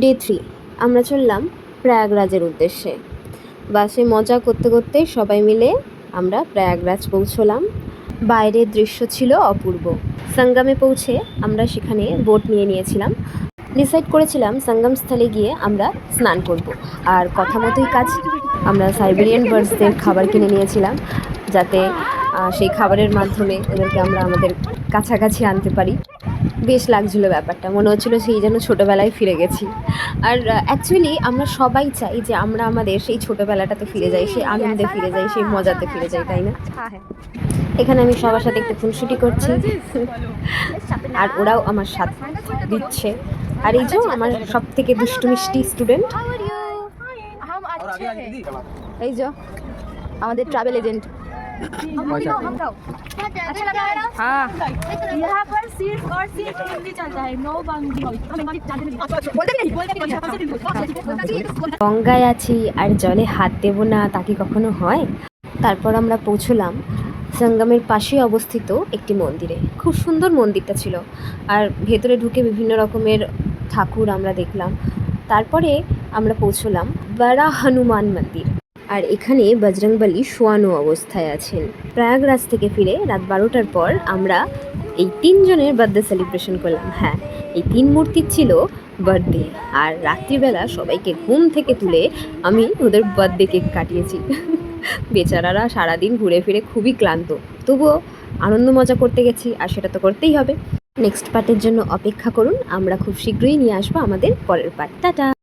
Day 3 আমরা চললাম প্রয়াগরাজের উদ্দেশ্যে। বাসে মজা করতে করতে সবাই মিলে আমরা প্রয়াগরাজ পৌঁছলাম। বাইরের দৃশ্য ছিল অপূর্ব। সঙ্গমে পৌঁছে আমরা সেখানে বোট নিয়েছিলাম। ডিসাইড করেছিলাম সঙ্গমস্থলে গিয়ে আমরা স্নান করব। আর কথা মতোই কাজ, আমরা সাইবেরিয়ান বার্ডসদের খাবার কিনে নিয়েছিলাম, যাতে সেই খাবারের মাধ্যমে ওদেরকে আমরা আমাদের কাছাকাছি আনতে পারি। বেশ লাগছিল ব্যাপারটা, মনে হচ্ছিল সেই যেন ছোটোবেলায় ফিরে গেছি। আর অ্যাকচুয়ালি আমরা সবাই চাই যে আমরা আমাদের সেই ছোটোবেলাটাতে ফিরে যাই, সেই আনন্দে ফিরে যাই, সেই মজাতে ফিরে যাই, তাই না? এখানে আমি সবার সাথে একটু খুনসুটি করছি আর ওরাও আমার সাথ দিচ্ছে। আর এই যে আমার সব থেকে দুষ্টু মিষ্টি স্টুডেন্ট, এই যে আমাদের ট্রাভেল এজেন্ট। গঙ্গায় আছি আর জলে হাত দেব না, তা কি কখনো হয়? তারপর আমরা পৌঁছলাম সঙ্গমের পাশে অবস্থিত একটি মন্দিরে। খুব সুন্দর মন্দিরটা ছিল, আর ভেতরে ঢুকে বিভিন্ন রকমের ঠাকুর আমরা দেখলাম। তারপরে আমরা পৌঁছলাম বড়া হনুমান মন্দির, আর এখানে বজরংবলী শোয়ানো অবস্থায় আছেন। প্রয়াগরাজ থেকে ফিরে রাত 12টার পর আমরা এই 3 জনের বার্থডে সেলিব্রেশন করলাম। হ্যাঁ, এই 3 মূর্তির ছিল বার্থডে, আর রাত্রিবেলা সবাইকে ঘুম থেকে তুলে আমি ওদের বার্থডে কেক কাটিয়েছি। বেচারারা সারাদিন ঘুরে ফিরে খুবই ক্লান্ত, তবুও আনন্দ মজা করতে গেছি, আর সেটা তো করতেই হবে। নেক্সট পার্টের জন্য অপেক্ষা করুন, আমরা খুব শীঘ্রই নিয়ে আসবো আমাদের পরের পার্ট। টাটা।